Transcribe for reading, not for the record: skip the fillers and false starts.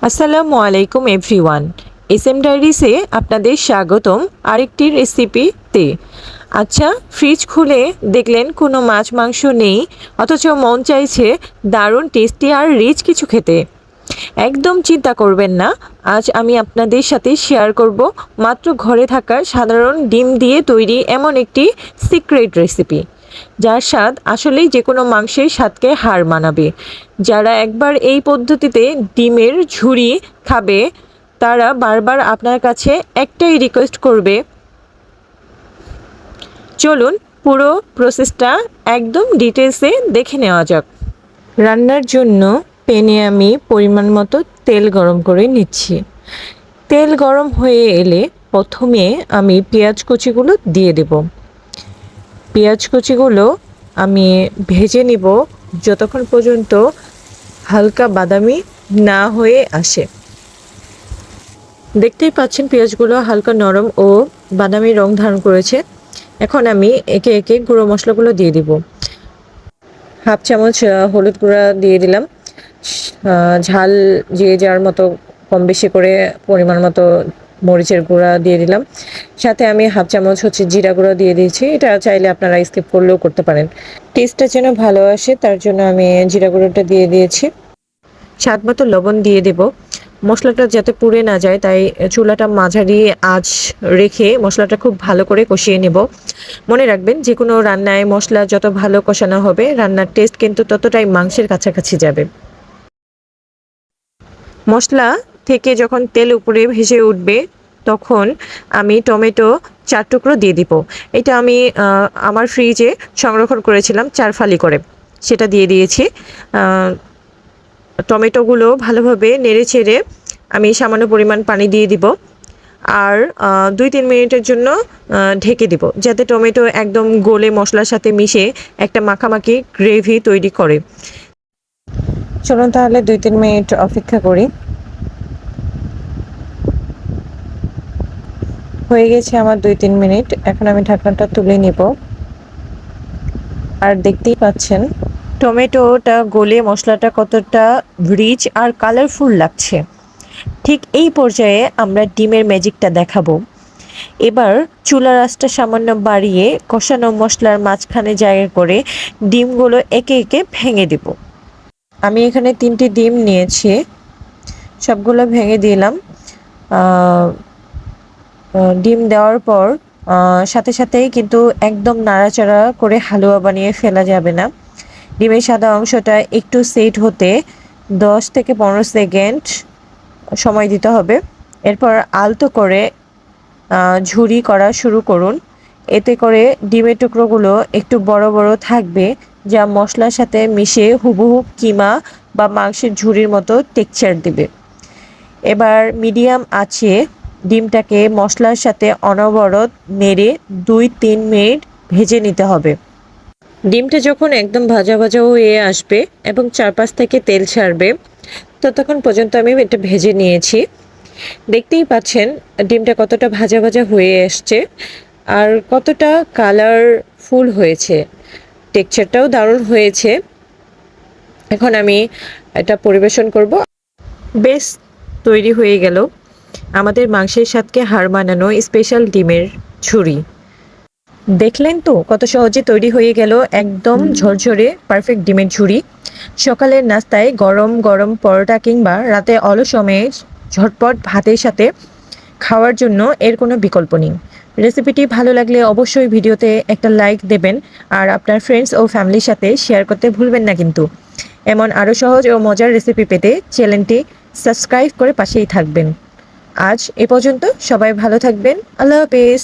আসসালামু আলাইকুম everyone. SM ডায়েরিসে আপনাদের স্বাগতম আরেকটি রেসিপিতে। আচ্ছা, ফ্রিজ খুলে দেখলেন কোনো মাছ মাংস নেই, অথচ মন চাইছে দারুণ টেস্টি আর রিচ কিছু খেতে। একদম চিন্তা করবেন না, আজ আমি আপনাদের সাথে শেয়ার করব মাত্র ঘরে থাকা সাধারণ ডিম দিয়ে তৈরি এমন একটি সিক্রেট রেসিপি, যার স্বাদ আসলেই যে কোনো মাংসের স্বাদকে হার মানাবে। যারা একবার এই পদ্ধতিতে ডিমের ঝুরি খাবে, তারা বারবার আপনার কাছে একটাই রিকোয়েস্ট করবে। চলুন পুরো প্রসেসটা একদম ডিটেলসে দেখে নেওয়া যাক। রান্নার জন্য প্যানে আমি পরিমাণ মতো তেল গরম করে নিচ্ছি। তেল গরম হয়ে এলে প্রথমে আমি পেঁয়াজ কুচিগুলো দিয়ে দেব। পেঁয়াজ কুচিগুলো আমি ভেজে নিব যতক্ষণ পর্যন্ত হালকা বাদামি না হয়ে আসে। দেখতেই পাচ্ছেন পেঁয়াজগুলো হালকা নরম ও বাদামি রং ধারণ করেছে। এখন আমি একে একে গুঁড়ো মশলাগুলো দিয়ে দিব। হাফ চামচ হলুদ গুঁড়া দিয়ে দিলাম। ঝাল যে যার মতো কম বেশি করে পরিমাণ মতো মরিচের গুঁড়া দিয়ে দিলাম। সাথে আমি হাফ চামচ জিরা গুঁড়া দিয়ে দিয়েছি। এটা চাইলে আপনারা স্কিপ করলেও করতে পারেন। টেস্টটা যেন ভালো আসে তার জন্য আমি জিরা গুঁড়োটা দিয়ে দিয়েছি। স্বাদ মতো লবণ দিয়ে দেব। মশলাটা যাতে পুড়ে না যায় তাই চুলাটা মাঝারি আঁচ রেখে মশলাটা খুব ভালো করে কষিয়ে নেব। মনে রাখবেন, যে কোনো রান্নায় মশলা যত ভালো কষানো হবে রান্নার টেস্ট কিন্তু ততটাই মাংসের কাছাকাছি যাবে। মশলা থেকে যখন তেল উপরে ভেসে উঠবে তখন আমি টমেটো 4 টুকরো দিয়ে দিব। এটা আমি আমার ফ্রিজে সংরক্ষণ করেছিলাম 4 ফালি করে, সেটা দিয়ে দিয়েছি। টমেটোগুলো ভালোভাবে নেড়ে ছেড়ে আমি সামান্য পরিমাণ পানি দিয়ে দিব আর 2-3 মিনিটের জন্য ঢেকে দিব, যাতে টমেটো একদম গলে মশলার সাথে মিশে একটা মাখামাখি গ্রেভি তৈরি করে। চলুন তাহলে 2-3 মিনিট অপেক্ষা করি। হয়ে গেছে আমার 2-3 মিনিট। এখন আমি ঢাকনাটা তুলে নিব। আর দেখতেই পাচ্ছেন টমেটোটা গলে মশলাটা কতটা রিচ আর কালারফুল লাগছে। ঠিক এই পর্যায়ে আমরা ডিমের ম্যাজিকটা দেখাবো। এবার চুলার আঁচটা সামান্য বাড়িয়ে কষানো মশলার মাঝখানে জায়গা করে ডিমগুলো একে একে ভেঙে দেব। আমি এখানে 3টি ডিম নিয়েছি, সবগুলো ভেঙে দিলাম। ডিম দেওয়ার পর সাথে সাথেই কিন্তু একদম নাড়াচাড়া করে হালুয়া বানিয়ে ফেলা যাবে না। ডিমের সাদা অংশটা একটু সেট হতে 10 থেকে 15 সেকেন্ড সময় দিতে হবে। এরপর আলতো করে ঝুরি করা শুরু করুন। এতে করে ডিমের টুকরোগুলো একটু বড় বড় থাকবে, যা মশলার সাথে মিশে হুবহু কিমা বা মাংসের ঝুরির মতো টেক্সচার দিবে। এবার মিডিয়াম আঁচে ডিমটাকে মশলার সাথে অনবরত নেড়ে 2-3 মিনিট ভেজে নিতে হবে। ডিমটা যখন একদম ভাজা ভাজা হয়ে আসবে এবং চারপাশ থেকে তেল ছাড়বে, ততক্ষণ পর্যন্ত আমি এটা ভেজে নিয়েছি। দেখতেই পাচ্ছেন ডিমটা কতটা ভাজা ভাজা হয়ে আসছে আর কতটা কালারফুল হয়েছে, টেক্সচারটাও দারুণ হয়েছে। এখন আমি এটা পরিবেশন করব। বেশ, তৈরি হয়ে গেল আমাদের মাংসের স্বাদকে হার মানানো স্পেশাল ডিমের ঝুরি। দেখলেন তো কত সহজে তৈরি হয়ে গেল একদম ঝরঝরে পারফেক্ট ডিমের ঝুরি। সকালের নাস্তায় গরম গরম পরোটা কিংবা রাতে অলস সময়ে ঝটপট ভাতের সাথে খাওয়ার জন্য এর কোনো বিকল্প নেই। রেসিপিটি ভালো লাগলে অবশ্যই ভিডিওতে একটা লাইক দেবেন আর আপনার ফ্রেন্ডস ও ফ্যামিলির সাথে শেয়ার করতে ভুলবেন না কিন্তু। এমন আরও সহজ ও মজার রেসিপি পেতে চ্যানেলটি সাবস্ক্রাইব করে পাশেই থাকবেন। আজ এ পর্যন্ত, সবাই ভালো থাকবেন। আল্লাহ হাফেজ।